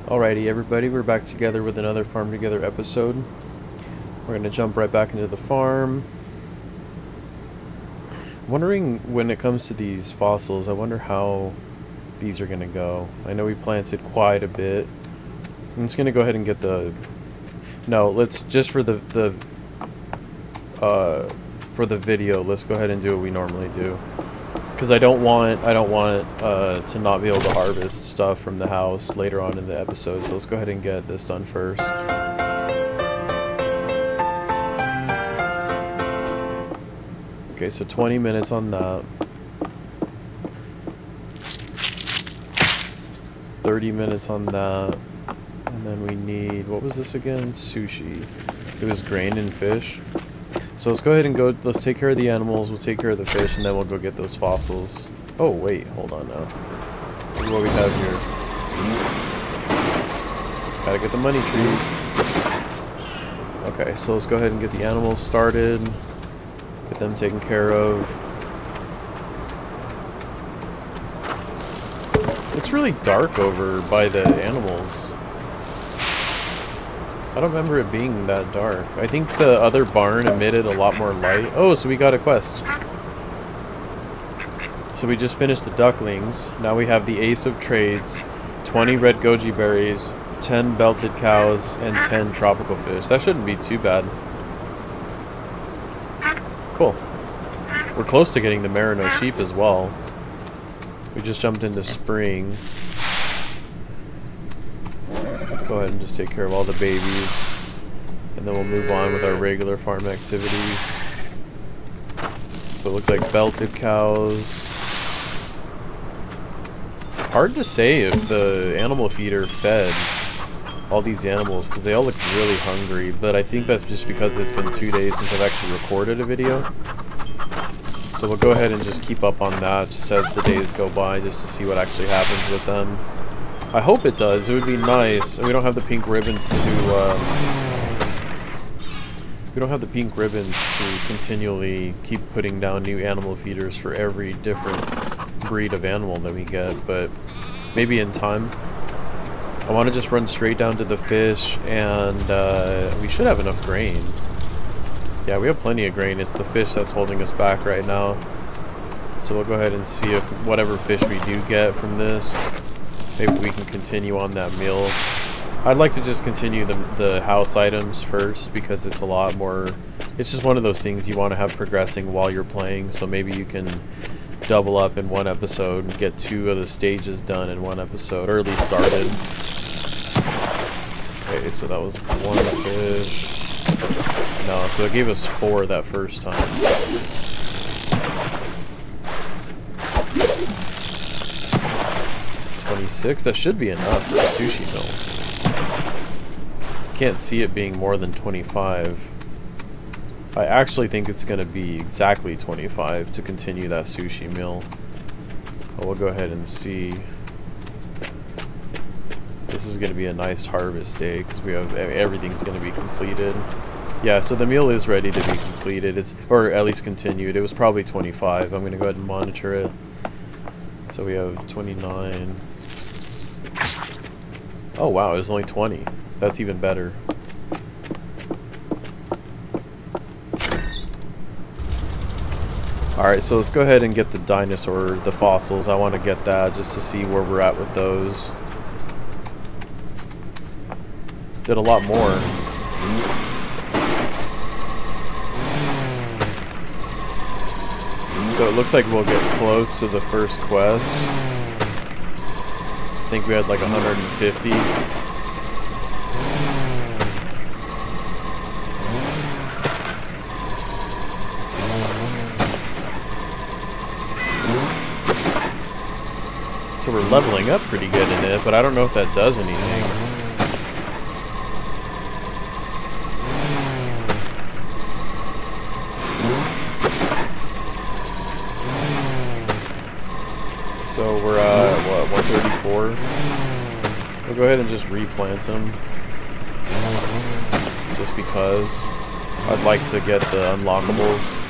Alrighty, everybody, we're back together with another Farm Together episode. We're going to jump right back into the farm. I'm wondering, when it comes to these fossils, I wonder how these are going to go. I know we planted quite a bit. I'm just going to go ahead and get the... No, let's just for the video, let's go ahead and do what we normally do. Because I don't want to not be able to harvest stuff from the house later on in the episode, so let's go ahead and get this done first. Okay, so 20 minutes on that. 30 minutes on that. And then we need, what was this again? Sushi. It was grain and fish. So let's go ahead and go, let's take care of the animals, we'll take care of the fish, and then we'll go get those fossils. Oh, wait, hold on now. Look at what we have here. Gotta get the money trees. Okay, so let's go ahead and get the animals started. Get them taken care of. It's really dark over by the animals. I don't remember it being that dark. I think the other barn emitted a lot more light. Oh, so we got a quest. So we just finished the ducklings. Now we have the Ace of Trades, 20 red goji berries, 10 belted cows, and 10 tropical fish. That shouldn't be too bad. Cool. We're close to getting the merino sheep as well. We just jumped into spring. Go ahead and just take care of all the babies, and then we'll move on with our regular farm activities. So it looks like belted cows. Hard to say if the animal feeder fed all these animals, because they all look really hungry, but I think that's just because it's been 2 days since I've actually recorded a video. So we'll go ahead and just keep up on that just as the days go by, just to see what actually happens with them. I hope it does. It would be nice. We don't have the pink ribbons to continually keep putting down new animal feeders for every different breed of animal that we get, but maybe in time. I want to just run straight down to the fish, and we should have enough grain. Yeah, we have plenty of grain. It's the fish that's holding us back right now. So we'll go ahead and see if whatever fish we do get from this, maybe we can continue on that meal. I'd like to just continue the house items first, because it's a lot more... It's just one of those things you want to have progressing while you're playing, so maybe you can double up in one episode and get 2 of the stages done in one episode, or at least started. Okay, so that was 1 fish. No, so it gave us 4 that first time. 26, that should be enough for a sushi meal. Can't see it being more than 25. I actually think it's going to be exactly 25 to continue that sushi meal. But we'll go ahead and see. This is going to be a nice harvest day because we have everything's going to be completed. Yeah, so the meal is ready to be completed. Or at least continued. It was probably 25. I'm going to go ahead and monitor it. So we have 29. Oh wow, it was only 20. That's even better. Alright, so let's go ahead and get the the fossils. I want to get that just to see where we're at with those. Did a lot more. So it looks like we'll get close to the first quest. I think we had like 150. So we're leveling up pretty good in it, but I don't know if that does anything. So we're at, what, 134? We'll go ahead and just replant them. Just because I'd like to get the unlockables.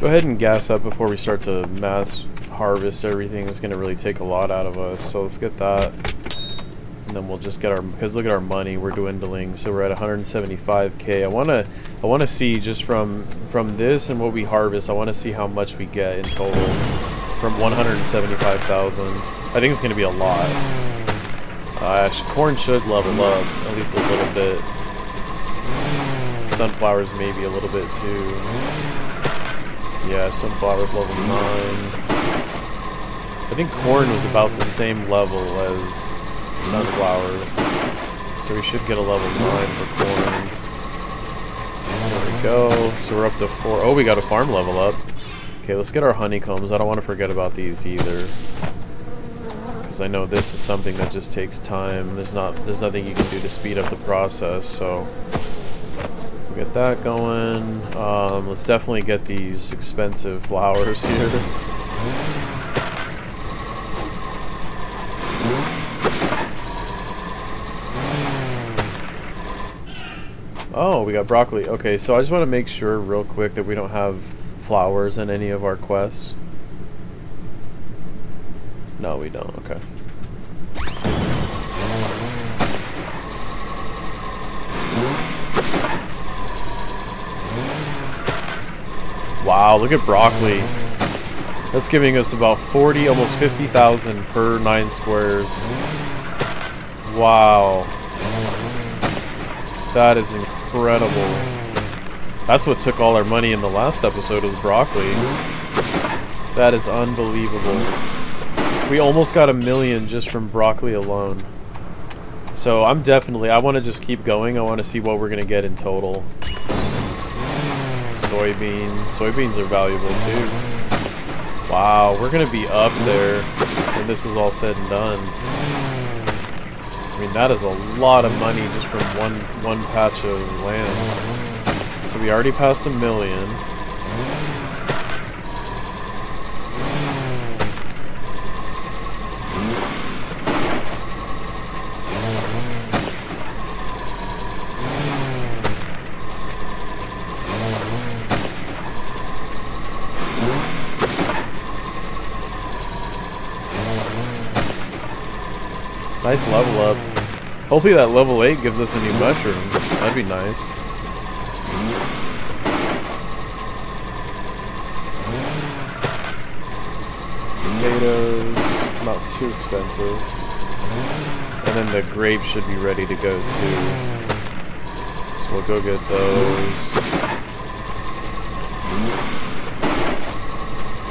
go ahead and gas up before we start to mass harvest everything. It's going to really take a lot out of us. So let's get that. And then we'll just get our, because look at our money, we're dwindling. So we're at 175k. I want to see just from this and what we harvest, I want to see how much we get in total from 175,000. I think it's going to be a lot. Actually, corn should level up at least a little bit. Sunflowers maybe a little bit too. Yeah, sunflowers level 9. I think corn was about the same level as sunflowers, so we should get a level 9 for corn. There we go. So we're up to 4. Oh, we got a farm level up. Okay, let's get our honeycombs. I don't want to forget about these either, because I know this is something that just takes time. There's nothing you can do to speed up the process. So we'll get that going. Let's definitely get these expensive flowers here. Oh, we got broccoli. Okay, so I just want to make sure real quick that we don't have flowers in any of our quests. No, we don't. Okay. Wow, look at broccoli. That's giving us about 40, almost 50,000 per 9 squares. Wow. That is incredible. That's what took all our money in the last episode, was broccoli. That is unbelievable. We almost got $1 million just from broccoli alone. So I'm definitely, I want to just keep going. I want to see what we're going to get in total. Soybeans. Soybeans are valuable too. Wow, we're going to be up there when this is all said and done. I mean, that is a lot of money just from one patch of land. So we already passed $1 million. Nice level up. Hopefully that level 8 gives us a new mushroom. That'd be nice. Potatoes, not too expensive. And then the grapes should be ready to go too. So we'll go get those.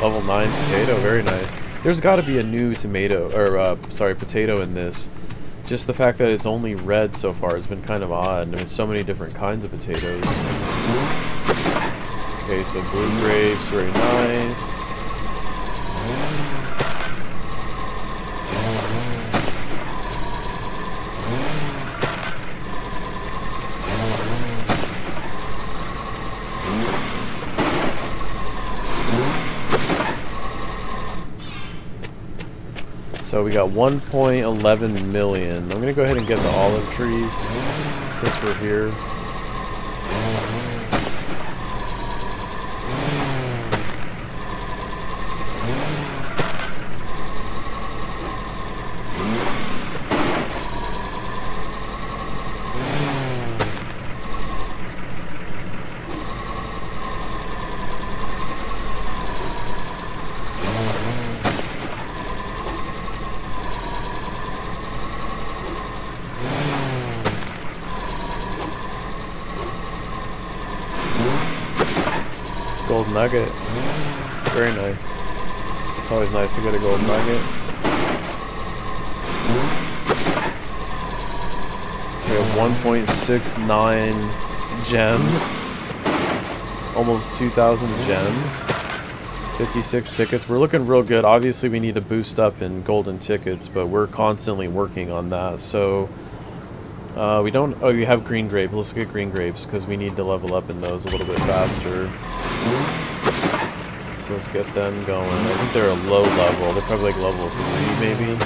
Level 9 potato, very nice. There's got to be a new tomato, or potato in this. Just the fact that it's only red so far has been kind of odd. There's so many different kinds of potatoes. Okay, so blue grapes, very nice. So we got 1.11 million. I'm gonna go ahead and get the olive trees since we're here. Gold nugget. Very nice. Always nice to get a gold nugget. We have 1.69 gems. Almost 2,000 gems. 56 tickets. We're looking real good. Obviously we need to boost up in golden tickets, but we're constantly working on that. So we don't... Oh, you have green grapes. Let's get green grapes because we need to level up in those a little bit faster. So let's get them going. I think they're a low level. They're probably like level 3 maybe.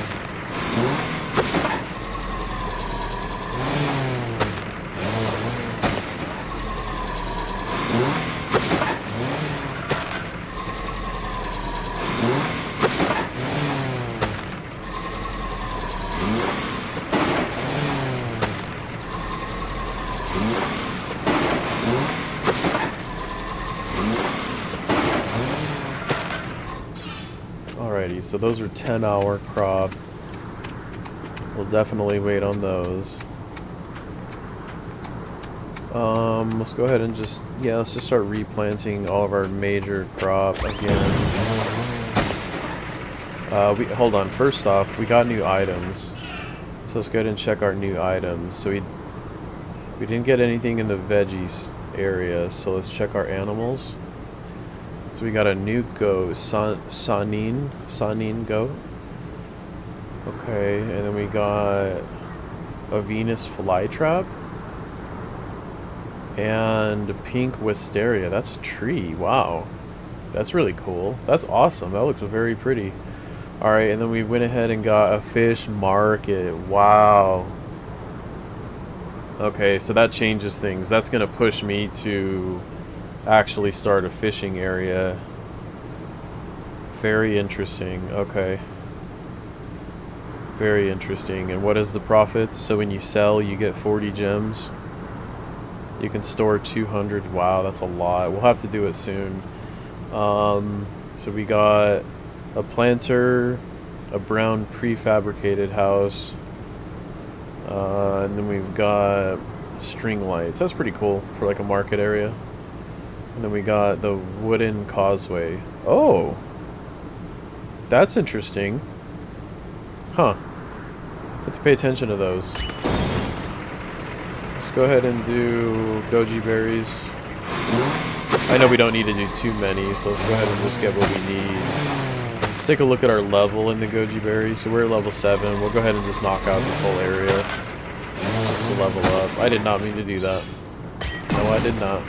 So those are 10-hour crop. We'll definitely wait on those. Let's go ahead and let's just start replanting all of our major crop again. Hold on. First off, we got new items. So let's go ahead and check our new items. So we didn't get anything in the veggies area, so let's check our animals. So we got a new goat, Sanin goat. Okay, and then we got a Venus flytrap. And a pink wisteria. That's a tree. Wow. That's really cool. That's awesome. That looks very pretty. Alright, and then we went ahead and got a fish market. Wow. Okay, so that changes things. That's going to push me to actually start a fishing area. Very interesting. Okay. Very interesting. And what is the profits? So when you sell, you get 40 gems. You can store 200. Wow, that's a lot. We'll have to do it soon. So we got a planter, a brown prefabricated house, and then we've got string lights. That's pretty cool for like a market area. And then we got the wooden causeway. Oh, that's interesting. Huh. Have to pay attention to those. Let's go ahead and do goji berries. I know we don't need to do too many, so let's go ahead and just get what we need. Let's take a look at our level in the goji berries. So we're at level 7. We'll go ahead and just knock out this whole area just to level up. I did not mean to do that. No, I did not.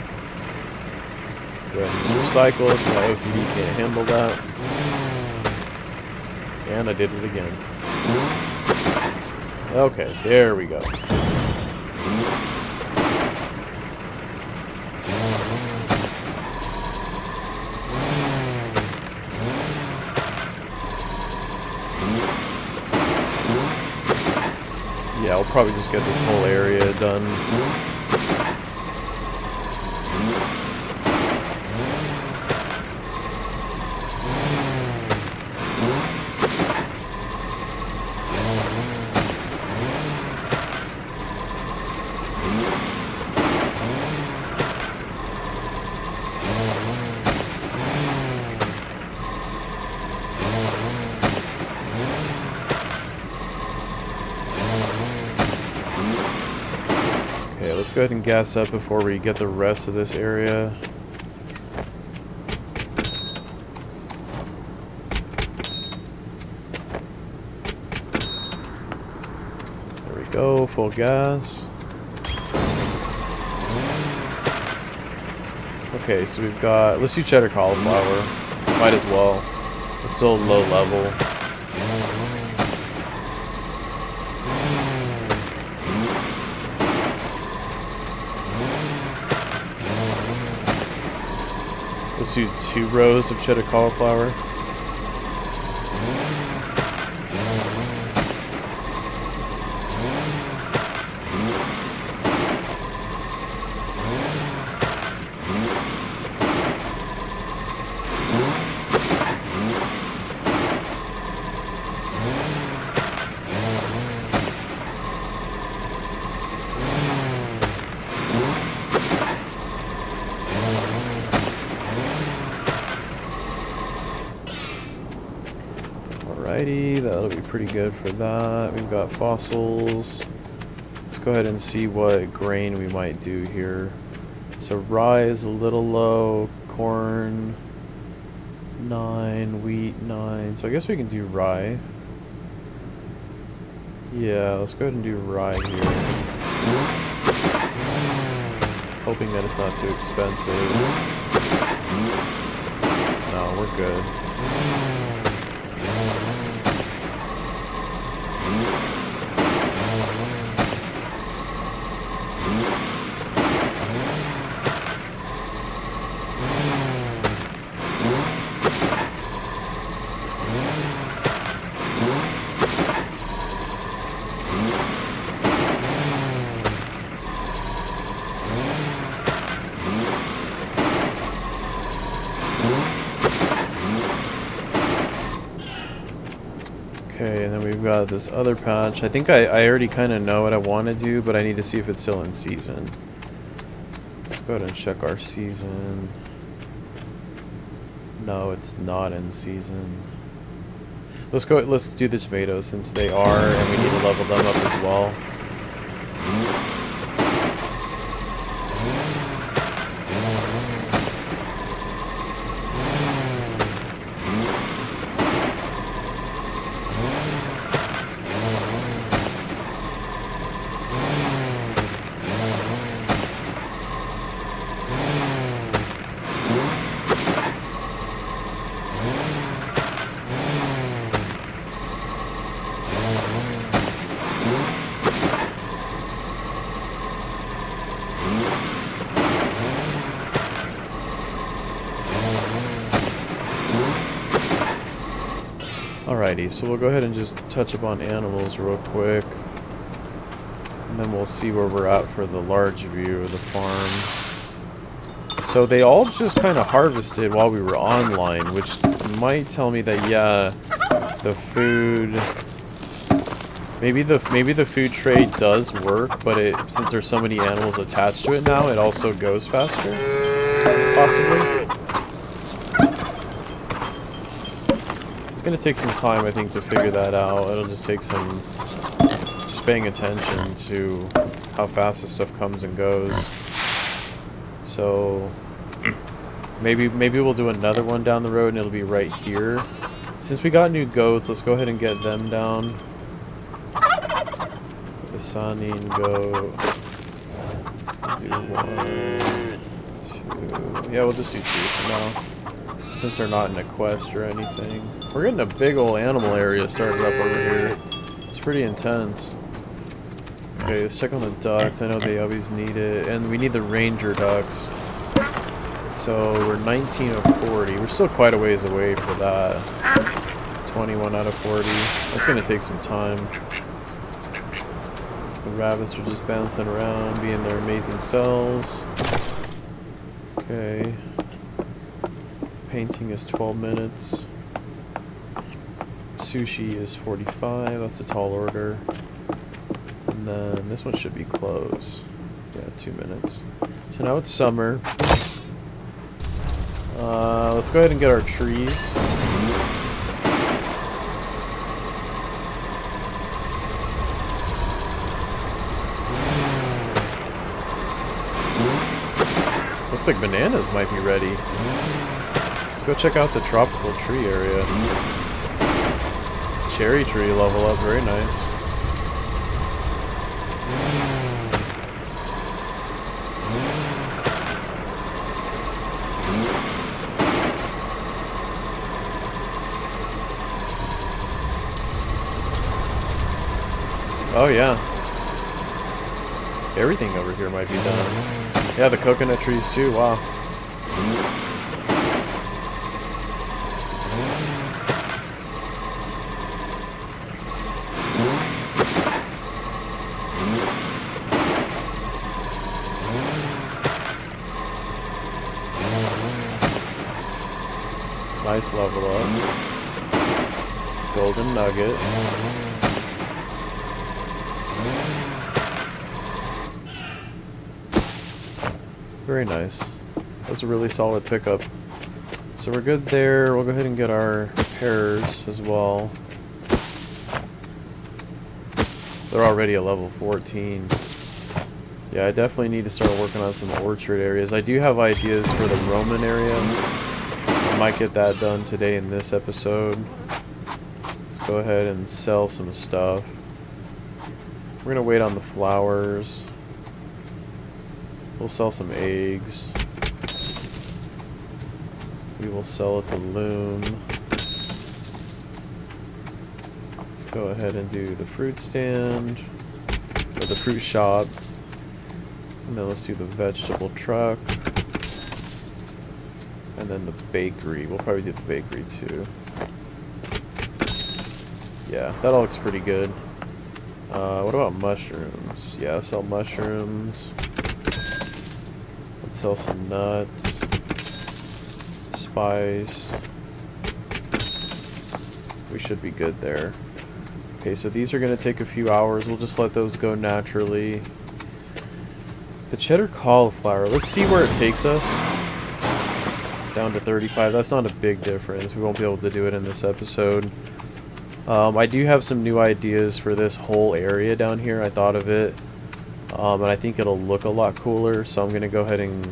Go ahead and just recycle if my OCD can't handle that. And I did it again. Okay, there we go. Yeah, I'll probably just get this whole area done. Let's go ahead and gas up before we get the rest of this area. There we go, full gas. Okay, so we've got, let's do cheddar cauliflower. Might as well. It's still low level. Let's do 2 rows of cheddar cauliflower. Alrighty, that'll be pretty good for that. We've got fossils. Let's go ahead and see what grain we might do here. So rye is a little low, corn 9, wheat 9. So I guess we can do rye. Yeah, let's go ahead and do rye here. Hoping that it's not too expensive. No, we're good. Okay, and then we've got this other patch. I think I already kind of know what I want to do, but I need to see if it's still in season. Let's go ahead and check our season. No, it's not in season. Let's do the tomatoes since they are, and we need to level them up as well. Alrighty, so we'll go ahead and just touch upon animals real quick. And then we'll see where we're at for the large view of the farm. So they all just kind of harvested while we were online, which might tell me that, yeah, the food... Maybe the food trade does work, but since there's so many animals attached to it now, it also goes faster? Possibly? It's gonna take some time, I think, to figure that out. It'll just take some just paying attention to how fast this stuff comes and goes. So maybe we'll do another one down the road and it'll be right here. Since we got new goats, let's go ahead and get them down. The Sanin goat. Do 1, 2. Yeah, we'll just do 2 for now. Since they're not in a quest or anything. We're getting a big old animal area started up over here. It's pretty intense. Okay, let's check on the ducks. I know they always need it. And we need the ranger ducks. So we're 19 of 40. We're still quite a ways away for that. 21 out of 40. That's going to take some time. The rabbits are just bouncing around, being their amazing selves. Okay. Painting is 12 minutes. Sushi is 45. That's a tall order. And then this one should be closed. Yeah, 2 minutes. So now it's summer. Let's go ahead and get our trees. Looks like bananas might be ready. Let's go check out the tropical tree area. Cherry tree level up, very nice. Oh yeah. Everything over here might be done. Yeah, the coconut trees too, wow. Nice level up. Golden nugget. Very nice. That's a really solid pickup. So we're good there. We'll go ahead and get our pears as well. They're already at level 14. Yeah, I definitely need to start working on some orchard areas. I do have ideas for the Roman area. I might get that done today in this episode. Let's go ahead and sell some stuff. We're gonna wait on the flowers. We'll sell some eggs. We will sell at the loom. Let's go ahead and do the fruit stand, or the fruit shop. And then let's do the vegetable truck. And then the bakery. We'll probably do the bakery too. Yeah, that all looks pretty good. What about mushrooms? Yeah, sell mushrooms. Let's sell some nuts. Spice. We should be good there. Okay, so these are going to take a few hours. We'll just let those go naturally. The cheddar cauliflower, let's see where it takes us. Down to 35. That's not a big difference. We won't be able to do it in this episode. I do have some new ideas for this whole area down here. I thought of it. And I think it'll look a lot cooler. So I'm going to go ahead and...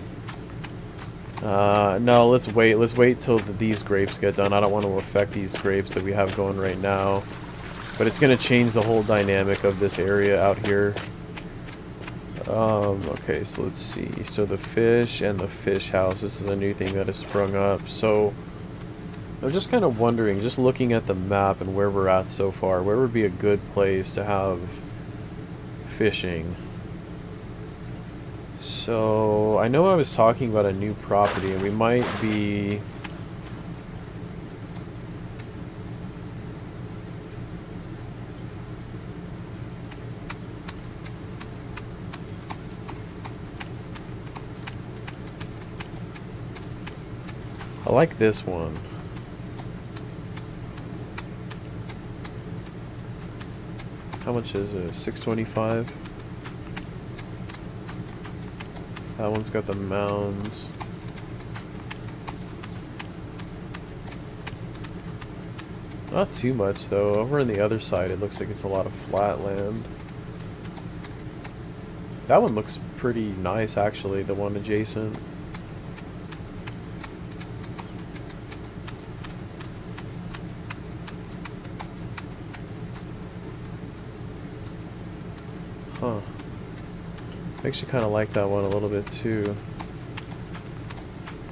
no, let's wait. Let's wait till these grapes get done. I don't want to affect these grapes that we have going right now. But it's going to change the whole dynamic of this area out here. Okay, so let's see. So the fish and the fish house. This is a new thing that has sprung up. So I'm just kind of wondering, just looking at the map and where we're at so far, where would be a good place to have fishing? So I know I was talking about a new property, and we might be... I like this one. How much is it? $6.25? That one's got the mounds. Not too much though. Over on the other side it looks like it's a lot of flat land. That one looks pretty nice actually, the one adjacent. Huh. I actually kind of like that one a little bit too.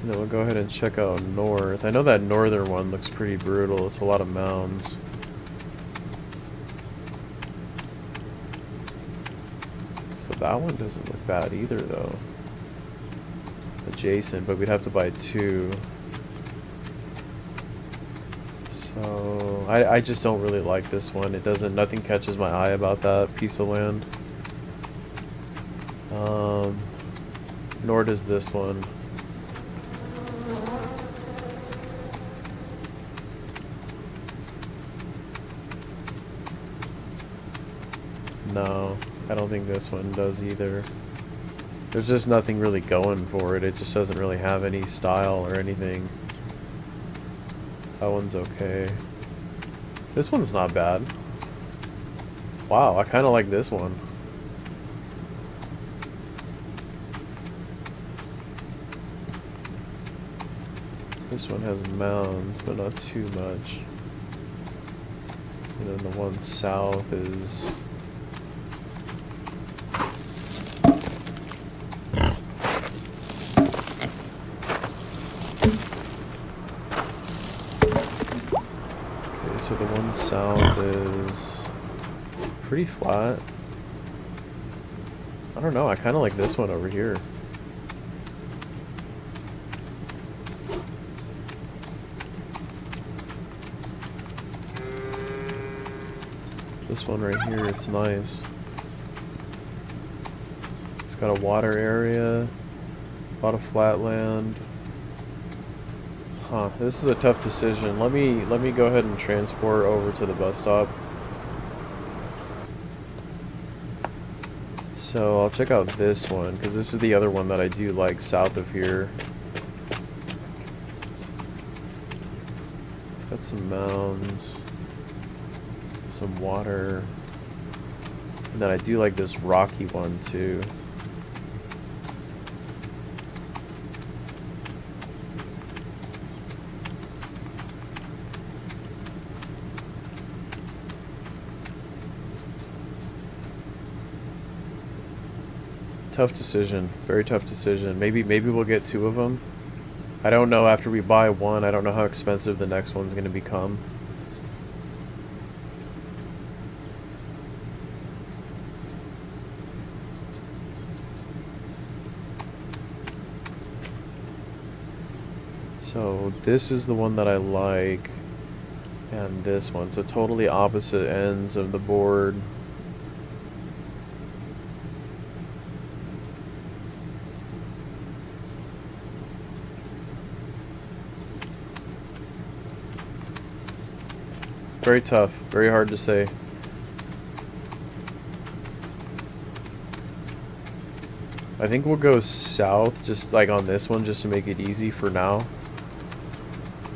And then we'll go ahead and check out north. I know that northern one looks pretty brutal. It's a lot of mounds. So that one doesn't look bad either though. Adjacent, but we'd have to buy two. So I just don't really like this one. It doesn't, nothing catches my eye about that piece of land. Nor does this one. No, I don't think this one does either. There's just nothing really going for it. It just doesn't really have any style or anything. That one's okay. This one's not bad. Wow, I kind of like this one. This one has mounds, but not too much. And then the one south is... Okay, so the one south is pretty flat. I don't know, I kind of like this one over here. This one right here, it's nice. It's got a water area, a lot of flat land. Huh, this is a tough decision. Let me go ahead and transport over to the bus stop. So I'll check out this one, because this is the other one that I do like south of here. It's got some mounds. Some water, and then I do like this rocky one too. Tough decision, very tough decision. Maybe we'll get two of them. I don't know, after we buy one, I don't know how expensive the next one's going to become. So this is the one that I like, and this one. So totally opposite ends of the board. Very tough, very hard to say. I think we'll go south, just like on this one, just to make it easy for now.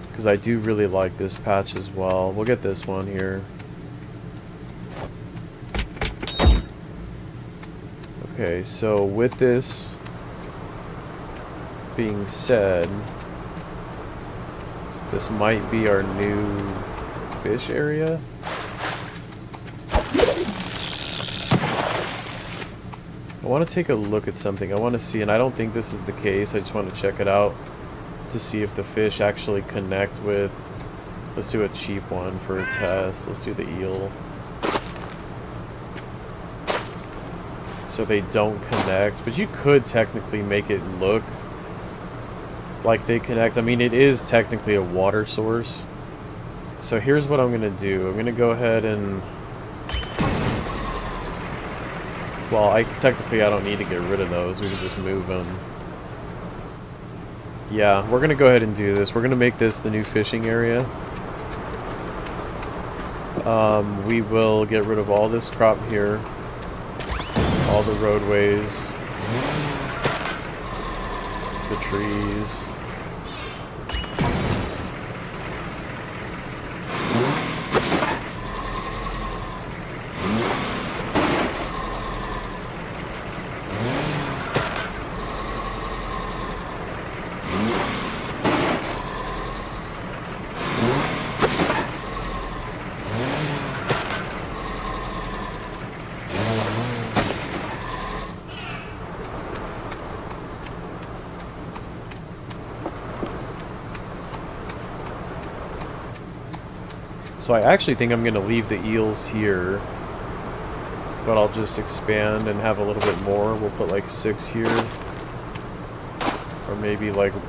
Because I do really like this patch as well. We'll get this one here. Okay, so with this being said, this might be our new fish area. I want to take a look at something. I want to see, and I don't think this is the case. I just want to check it out to see if the fish actually connect with. Let's do a cheap one for a test. Let's do the eel. So they don't connect, but you could technically make it look like they connect. I mean, it is technically a water source. So here's what I'm gonna do. I'm gonna go ahead and, well, I don't need to get rid of those. We can just move them. Yeah, we're gonna go ahead and do this. We're gonna make this the new fishing area. We will get rid of all this crop here, all the roadways, the trees. So I actually think I'm going to leave the eels here, but I'll just expand and have a little bit more. We'll put like 6 here, or maybe like 1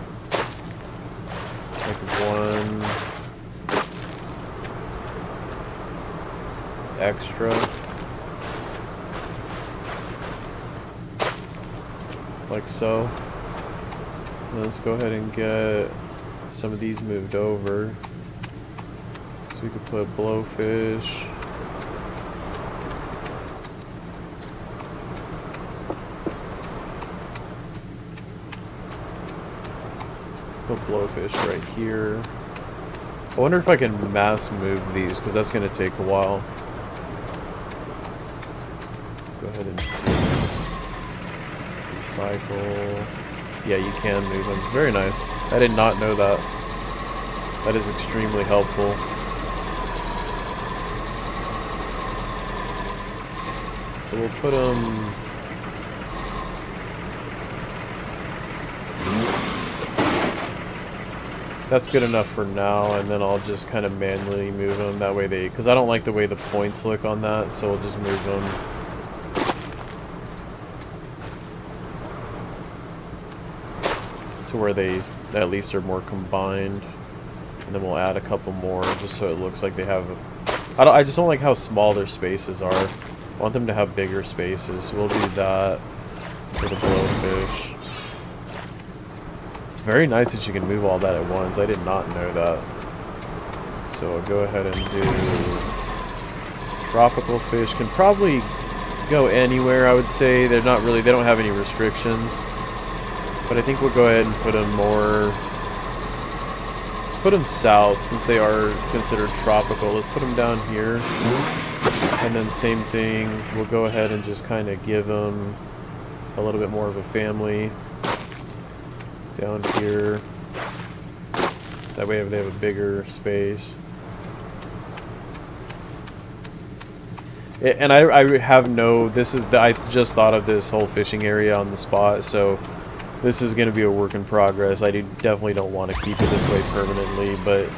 extra. Like so. And let's go ahead and get some of these moved over. So we could put blowfish. Put blowfish right here. I wonder if I can mass move these, because that's going to take a while. Go ahead and see. Recycle. Yeah, you can move them. Very nice. I did not know that. That is extremely helpful. So we'll put them... That's good enough for now, and then I'll just kind of manually move them. That way they... Because I don't like the way the points look on that, so we'll just move them. To where they at least are more combined. And then we'll add a couple more, just so it looks like they have... I just don't like how small their spaces are. I want them to have bigger spaces, so we'll do that for the blowfish. It's very nice that you can move all that at once. I did not know that. So I'll go ahead and do tropical fish. Can probably go anywhere, I would say. They're not really, they don't have any restrictions. But I think we'll go ahead and put them more... Let's put them south, since they are considered tropical. Let's put them down here. And then same thing, we'll go ahead and just kind of give them a little bit more of a family down here. That way they have a bigger space. And I have no, this is, I just thought of this whole fishing area on the spot, so this is going to be a work in progress. I definitely don't want to keep it this way permanently, but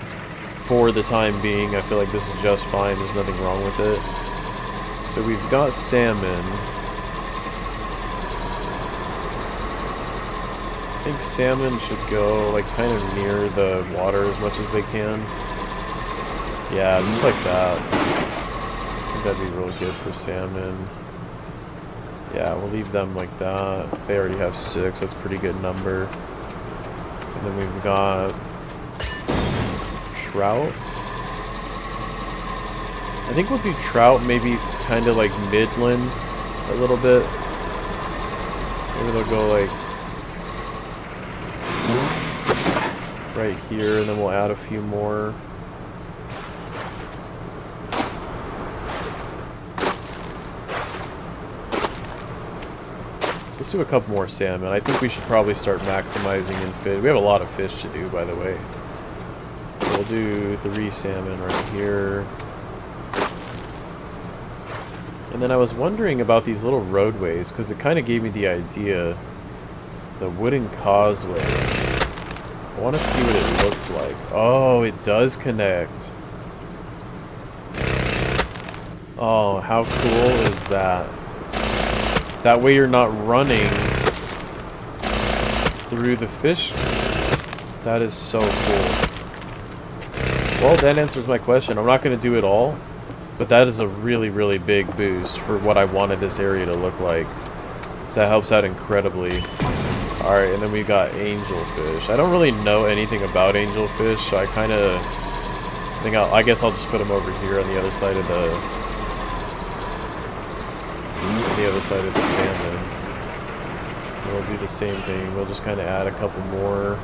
for the time being, I feel like this is just fine. There's nothing wrong with it. So we've got salmon. I think salmon should go like kind of near the water as much as they can. Yeah, just like that. I think that'd be real good for salmon. Yeah, we'll leave them like that. They already have 6. That's a pretty good number. And then we've got trout. I think we'll do trout maybe kind of like midland a little bit. Maybe they'll go like right here, and then we'll add a few more. Let's do a couple more salmon. I think we should probably start maximizing in fish. We have a lot of fish to do, by the way. So we'll do 3 salmon right here. And then I was wondering about these little roadways, because it kind of gave me the idea. The wooden causeway. I want to see what it looks like. Oh, it does connect. Oh, how cool is that? That way you're not running through the fish. That is so cool. Well, that answers my question. I'm not going to do it all, but that is a really, really big boost for what I wanted this area to look like. So that helps out incredibly. Alright, and then we got angelfish. I don't really know anything about angelfish, so I kind of think I guess I'll just put them over here on the other side of the salmon. And we'll do the same thing. We'll just kind of add a couple more.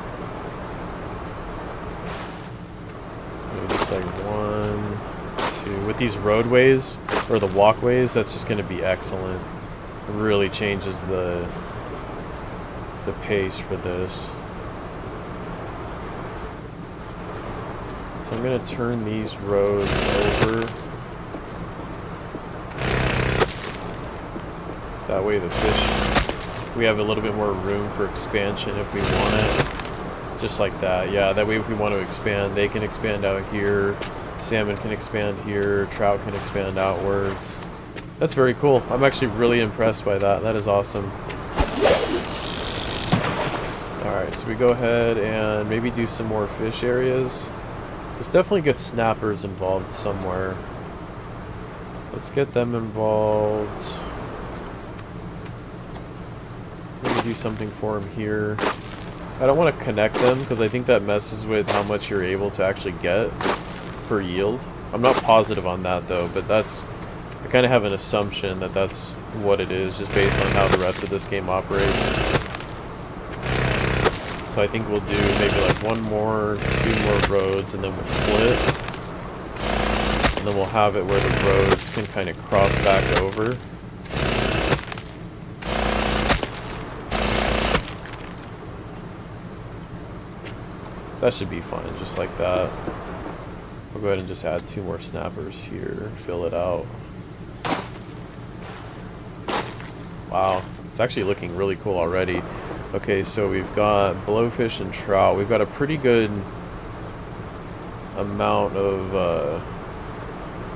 Maybe just like 1, 2. With these roadways or the walkways, that's just going to be excellent. It really changes the pace for this. So I'm going to turn these roads over. That way the fish, we have a little bit more room for expansion if we want it. Just like that. Yeah, that way if we want to expand, they can expand out here. Salmon can expand here. Trout can expand outwards. That's very cool. I'm actually really impressed by that. That is awesome. Alright, so we go ahead and maybe do some more fish areas. Let's definitely get snappers involved somewhere. Let's get them involved. Maybe do something for them here. I don't want to connect them because I think that messes with how much you're able to actually get per yield. I'm not positive on that though, but that's... I kind of have an assumption that that's what it is, just based on how the rest of this game operates. So I think we'll do maybe like 1 more, 2 more roads, and then we'll split. And then we'll have it where the roads can kind of cross back over. That should be fine, just like that. We'll go ahead and just add 2 more snappers here, fill it out. Wow, it's actually looking really cool already. Okay, so we've got blowfish and trout. We've got a pretty good amount of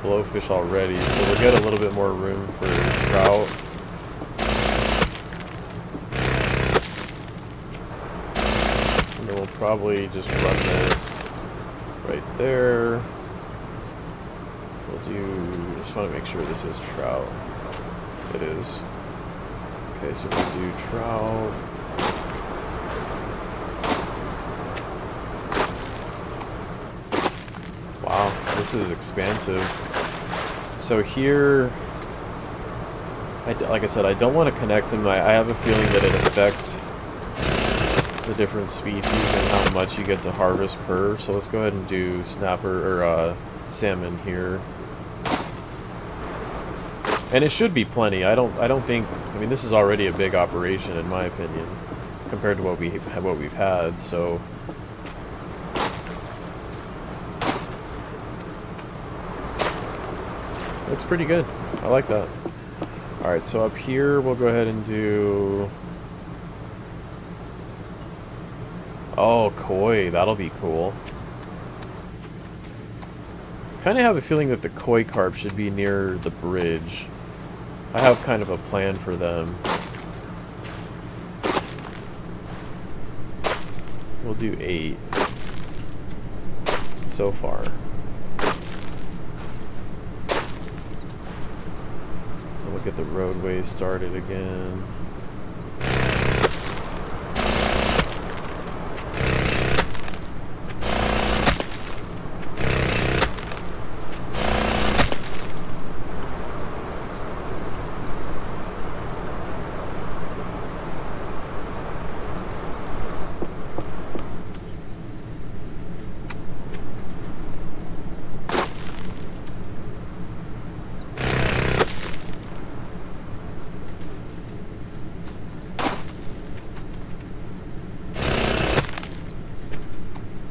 blowfish already, so we'll get a little bit more room for trout. And then we'll probably just run this right there. We'll do, just want to make sure this is trout. It is. Okay, so we'll do trout. Wow, this is expansive. So here, like I said, I don't want to connect them. I have a feeling that it affects the different species and how much you get to harvest per. So let's go ahead and do snapper or salmon here. And it should be plenty. I don't think. I mean, this is already a big operation in my opinion, compared to what we've had. So. Looks pretty good. I like that. Alright, so up here we'll go ahead and do... Oh, koi. That'll be cool. Kind of have a feeling that the koi carp should be near the bridge. I have kind of a plan for them. We'll do 8 so far. We'll get the roadway started again.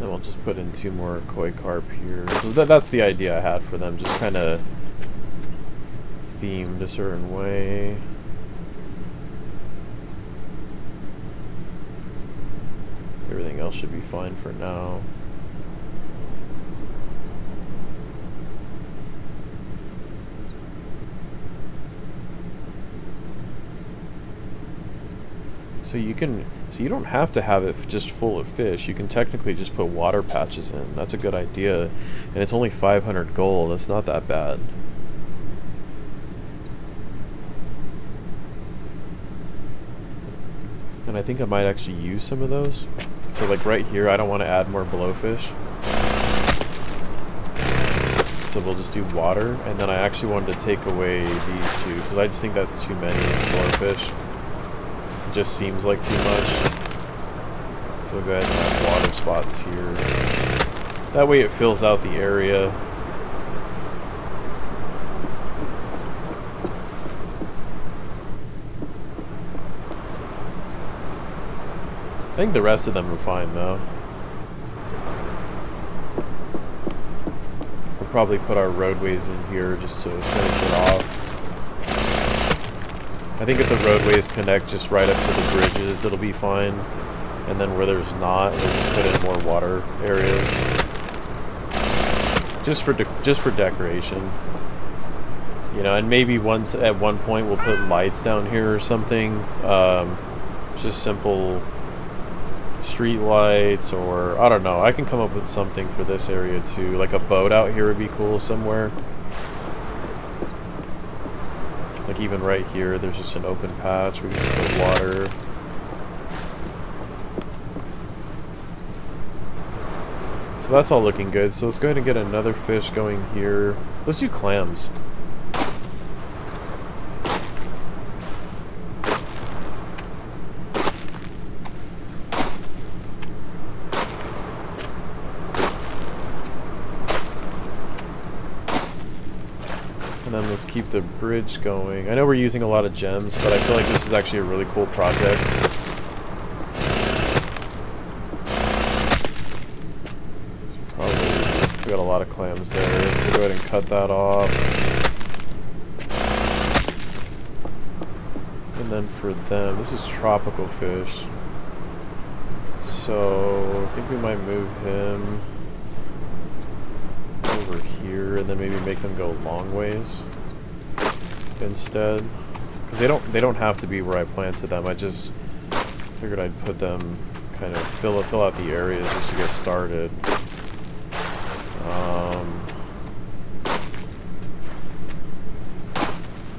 then we'll just put in 2 more koi carp here. So that's the idea I had for them, just kind of themed a certain way. Everything else should be fine for now. So you don't have to have it just full of fish. You can technically just put water patches in. That's a good idea. And it's only 500 gold. That's not that bad. And I think I might actually use some of those. So like right here, I don't want to add more blowfish. So we'll just do water. And then I actually wanted to take away these 2, because I just think that's too many blowfish. It just seems like too much. So we'll go ahead and add water spots here. That way it fills out the area. I think the rest of them are fine though. We'll probably put our roadways in here just to finish it off. I think if the roadways connect just right up to the bridges, it'll be fine. And then where there's not, we'll just put in more water areas. Just for decoration. You know, and maybe at one point we'll put lights down here or something. Just simple street lights, or I don't know. I can come up with something for this area too. Like a boat out here would be cool somewhere. Like even right here, there's just an open patch. We can just put water. So that's all looking good. So let's go ahead and get another fish going here. Let's do clams. And then let's keep the bridge going. I know we're using a lot of gems, but I feel like this is actually a really cool project. Probably, we got a lot of clams there. Let's go ahead and cut that off. And then for them, this is tropical fish. So I think we might move him over here, and then maybe make them go long ways instead, because they don't have to be where I planted them. I just figured I'd put them kind of fill out the areas just to get started.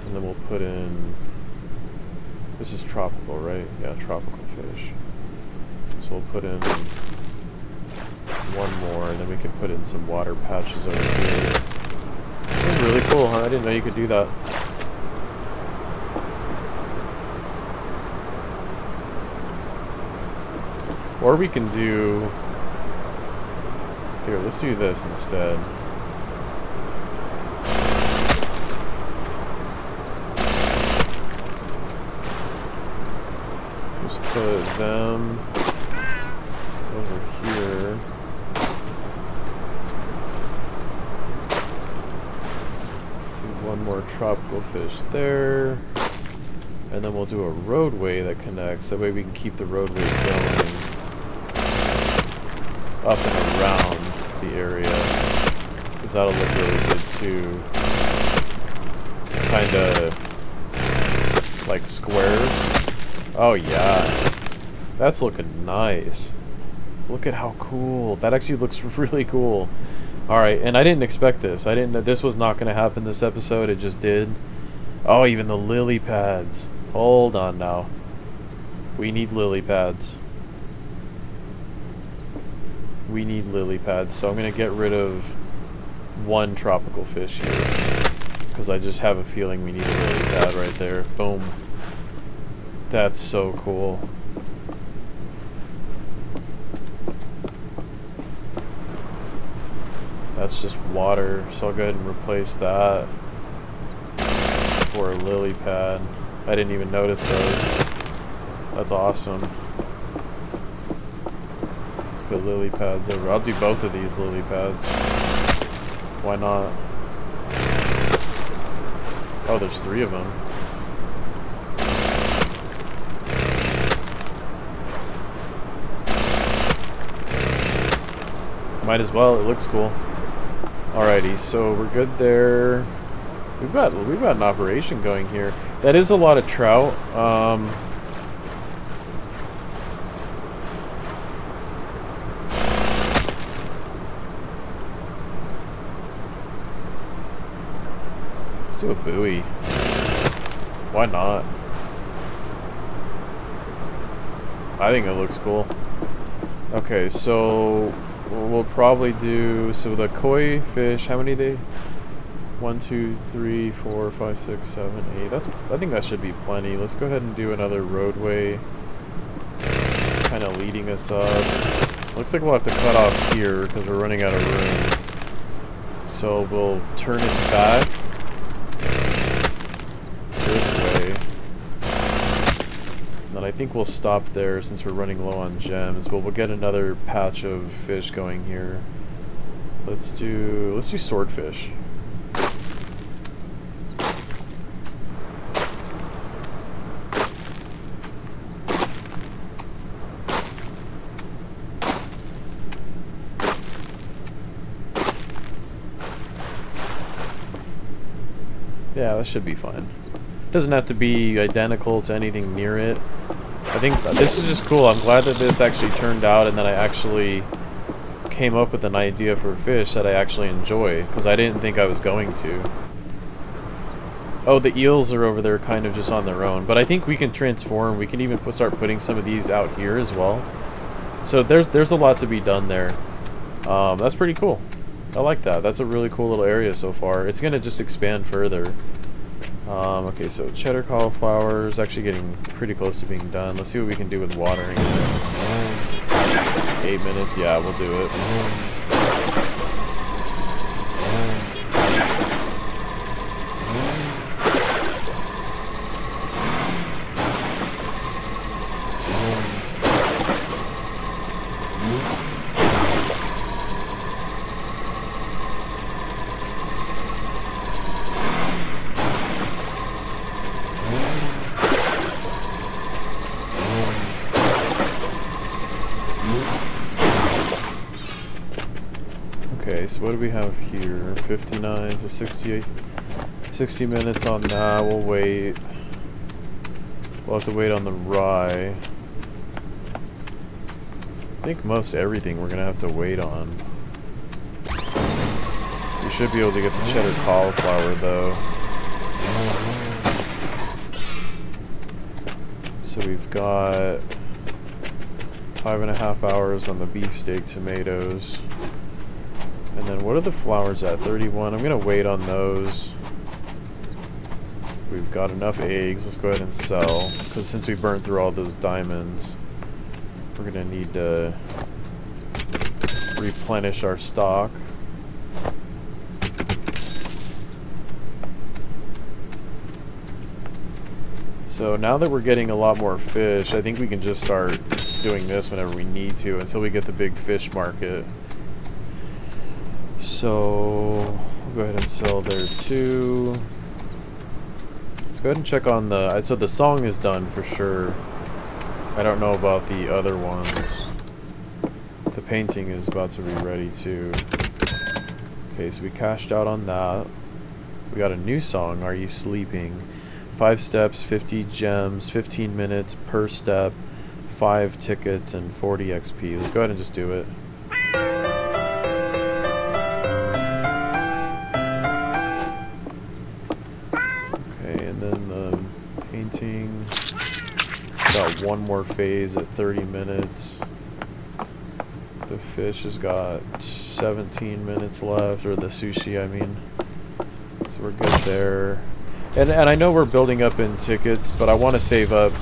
And then we'll put in, this is tropical, right? Yeah, tropical fish. So we'll put in one more, and then we can put in some water patches over here. This is really cool, huh? I didn't know you could do that. Or we can do... Here, let's do this instead. Just put them over here. One more tropical fish there, and then we'll do a roadway that connects. That way we can keep the roadway going up and around the area, because that'll look really good too. Kind of like squares. Oh yeah, that's looking nice. Look at how cool. That actually looks really cool. Alright, and I didn't expect this. I didn't know this was not going to happen this episode. It just did. Oh, even the lily pads. Hold on now. We need lily pads. We need lily pads. So I'm going to get rid of one tropical fish here, because I just have a feeling we need a lily pad right there. Boom. That's so cool. That's just water, so I'll go ahead and replace that for a lily pad. I didn't even notice those. That's awesome. Put lily pads over. I'll do both of these lily pads. Why not? Oh, there's 3 of them. Might as well, it looks cool. Alrighty, so we're good there. We've got an operation going here. That is a lot of trout. Let's do a buoy. Why not? I think it looks cool. Okay, so we'll probably do, so the koi fish, how many they? 1, 2, 3, 4, 5, 6, 7, 8. I think that should be plenty. Let's go ahead and do another roadway, kind of leading us up. Looks like we'll have to cut off here because we're running out of room. So we'll turn it back this way. And then I think we'll stop there since we're running low on gems, but we'll get another patch of fish going here. Let's do swordfish. Yeah, that should be fine. Doesn't have to be identical to anything near it. I think this is just cool. I'm glad that this actually turned out and that I actually came up with an idea for fish that I actually enjoy, because I didn't think I was going to. Oh, the eels are over there kind of just on their own, but I think we can transform. We can even start putting some of these out here as well. So there's a lot to be done there. That's pretty cool. I like that. That's a really cool little area so far. It's going to just expand further. Okay, so cheddar cauliflower is actually getting pretty close to being done. Let's see what we can do with watering. 8 minutes. Yeah, we'll do it. Okay, so what do we have here? 59 to 68. 60 minutes on that. We'll wait. We'll have to wait on the rye. I think most everything we're gonna have to wait on. We should be able to get the cheddar cauliflower though. So we've got 5.5 hours on the beefsteak tomatoes. And then what are the flowers at? 31. I'm going to wait on those. We've got enough eggs. Let's go ahead and sell. Because since we burned through all those diamonds, we're going to need to replenish our stock. So now that we're getting a lot more fish, I think we can just start doing this whenever we need to until we get the big fish market. So we'll go ahead and sell there too. Let's go ahead and check on the, so the song is done for sure. I don't know about the other ones. The painting is about to be ready too. Okay, so we cashed out on that. We got a new song, Are You Sleeping? 5 steps, 50 gems, 15 minutes per step, 5 tickets, and 40 XP. Let's go ahead and just do it. Got one more phase at 30 minutes. The fish has got 17 minutes left, or the sushi, I mean. So we're good there. And I know we're building up in tickets, but I want to save up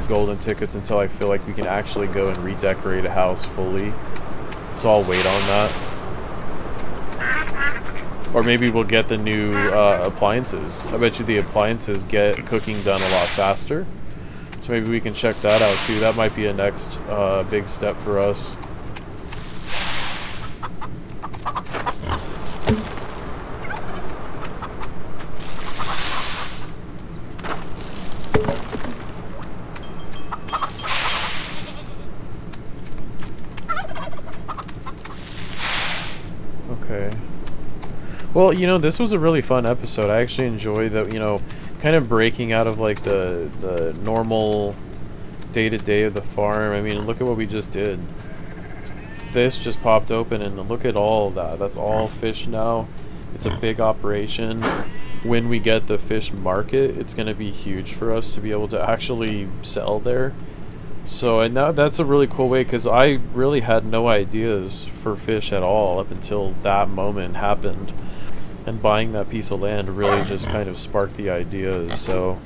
golden tickets until I feel like we can actually go and redecorate a house fully. So I'll wait on that. Or maybe we'll get the new appliances. I bet you the appliances get cooking done a lot faster. So maybe we can check that out too. That might be a next big step for us. Okay. Well, you know, this was a really fun episode. I actually enjoyed that, you know, kind of breaking out of like the normal day-to-day of the farm. I mean, look at what we just did. This just popped open and look at all of that. That's all fish now. It's a big operation. When we get the fish market, it's going to be huge for us to be able to actually sell there. So, and now that's a really cool way, because I really had no ideas for fish at all up until that moment happened. And buying that piece of land really just kind of sparked the ideas. So,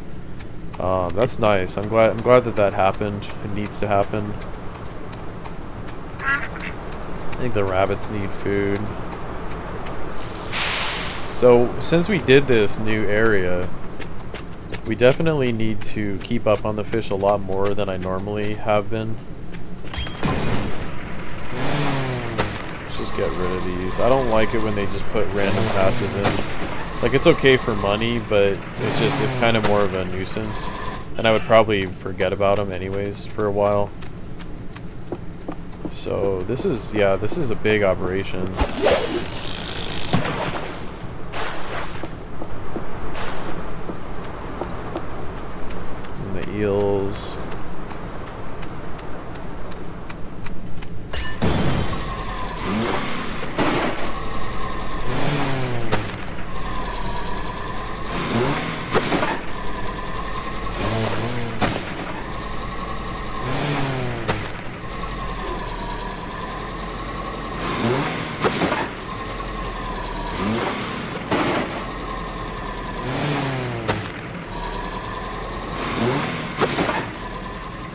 that's nice. I'm glad that that happened. It needs to happen. I think the rabbits need food. So, since we did this new area, we definitely need to keep up on the fish a lot more than I normally have been. Let's just get rid of these. I don't like it when they just put random patches in. Like, it's okay for money, but it's kind of more of a nuisance. And I would probably forget about them anyways for a while. So, this is a big operation. And the eels.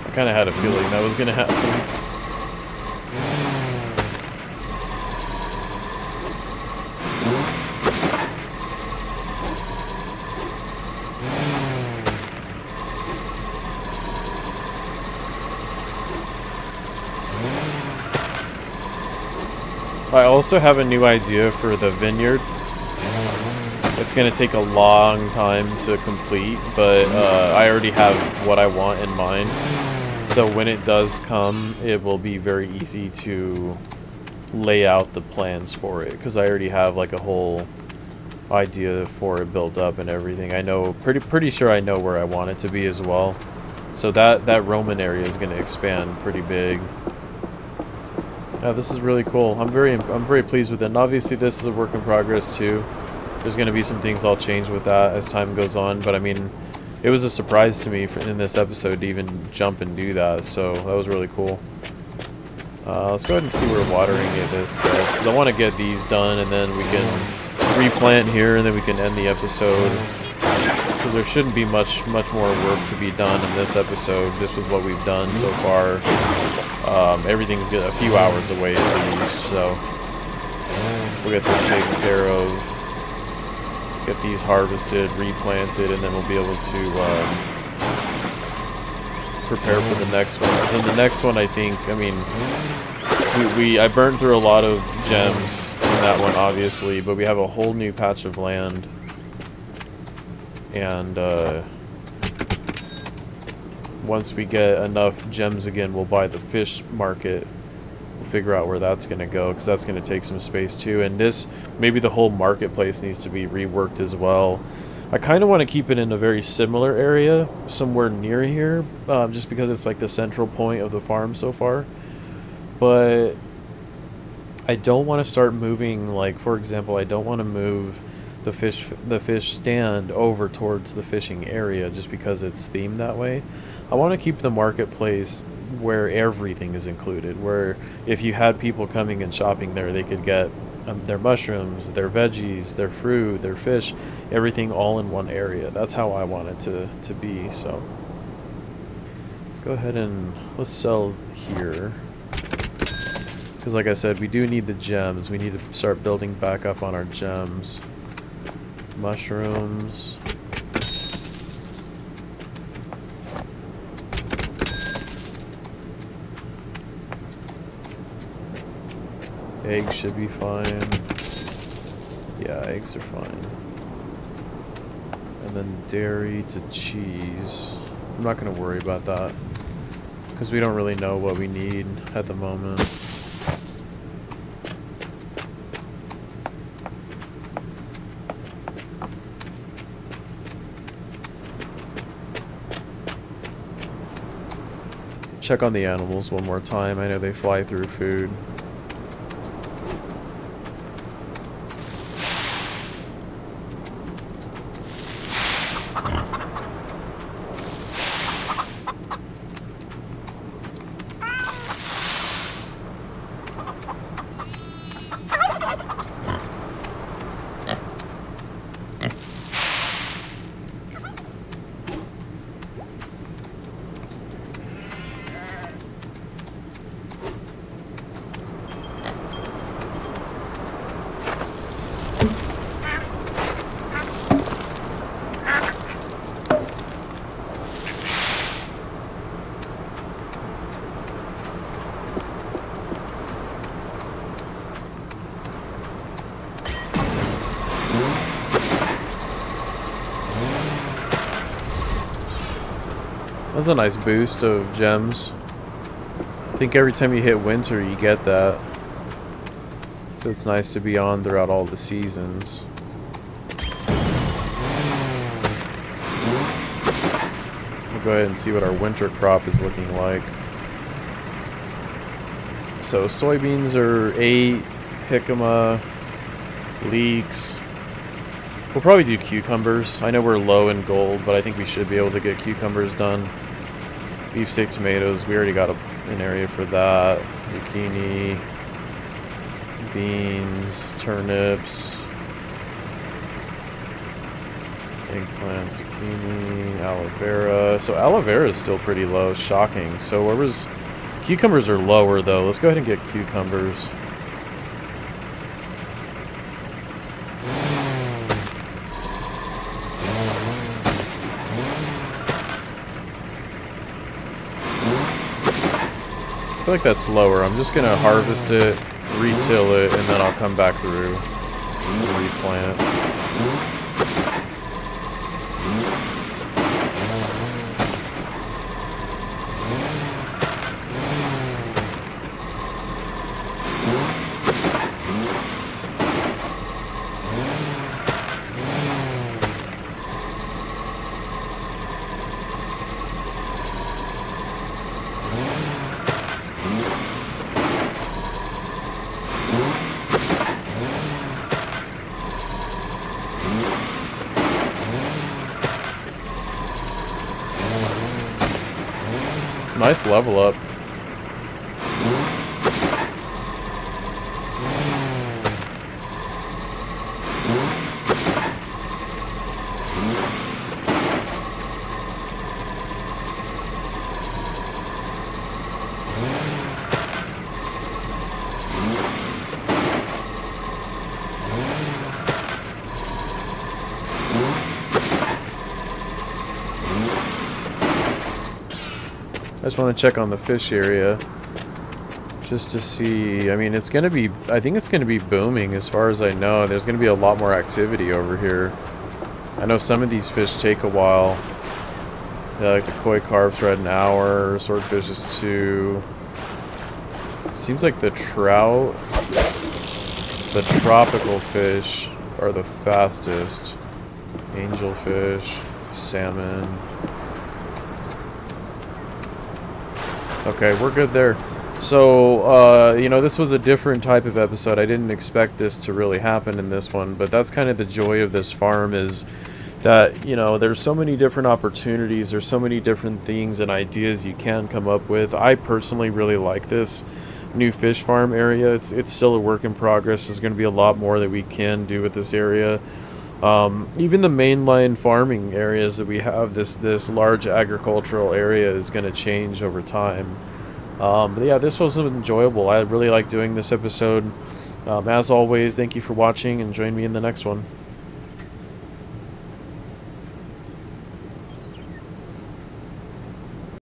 I kind of had a feeling that was going to happen. I also have a new idea for the vineyard. It's going to take a long time to complete, but I already have what I want in mind. So when it does come, it will be very easy to lay out the plans for it, because I already have like a whole idea for it built up and everything. I know, pretty sure I know where I want it to be as well. So that Roman area is going to expand pretty big. Yeah, this is really cool. I'm very pleased with it. And obviously this is a work in progress too. There's going to be some things I'll change with that as time goes on, but I mean, it was a surprise to me in this episode to even jump and do that, so that was really cool. Let's go ahead and see where watering it is, guys, because I want to get these done, and then we can replant here, and then we can end the episode. Because there shouldn't be much more work to be done in this episode, just with what we've done so far. Everything's a few hours away at least, so we'll get this taken care of. Get these harvested, replanted, and then we'll be able to prepare for the next one. And then the next one, I think, I mean, I burned through a lot of gems in that one, obviously, but we have a whole new patch of land. And once we get enough gems again, we'll buy the fish market. We'll figure out where that's going to go, because that's going to take some space too. And this, maybe the whole marketplace needs to be reworked as well. I kind of want to keep it in a very similar area, somewhere near here, just because it's like the central point of the farm so far. But I don't want to start moving, like, for example, I don't want to move the fish stand over towards the fishing area just because it's themed that way. I want to keep the marketplace where everything is included, where if you had people coming and shopping there, they could get their mushrooms, their veggies, their fruit, their fish, everything all in one area. That's how I want it to be. So let's go ahead and let's sell here, because like I said, we do need the gems. We need to start building back up on our gems. Mushrooms. Eggs should be fine. Yeah, eggs are fine. And then dairy to cheese. I'm not going to worry about that, because we don't really know what we need at the moment. check on the animals one more time. I know they fly through food. That's a nice boost of gems. I think every time you hit winter, you get that. So it's nice to be on throughout all the seasons. We'll go ahead and see what our winter crop is looking like. So soybeans are 8, jicama, leeks. We'll probably do cucumbers. I know we're low in gold, but I think we should be able to get cucumbers done. Beefsteak tomatoes, we already got an area for that. Zucchini, beans, turnips, eggplant, zucchini, aloe vera. So aloe vera is still pretty low, shocking. So where was... Cucumbers are lower though. Let's go ahead and get cucumbers. I feel like that's lower. I'm just gonna harvest it, retill it, and then I'll come back through and replant. Nice level up. I just want to check on the fish area just to see. I mean, it's going to be, I think it's going to be booming as far as I know. There's going to be a lot more activity over here. I know some of these fish take a while. Yeah, like the koi carps are at an hour, swordfish is 2. Seems like the trout, the tropical fish are the fastest. Angelfish, salmon. Okay, we're good there. So, you know, this was a different type of episode. I didn't expect this to really happen in this one, but that's kind of the joy of this farm is that, you know, there's so many different opportunities, there's so many different things and ideas you can come up with. I personally really like this new fish farm area. It's still a work in progress. There's going to be a lot more that we can do with this area. Even the mainline farming areas that we have, this large agricultural area is going to change over time. But yeah, this was enjoyable. I really like doing this episode. As always, thank you for watching and join me in the next one.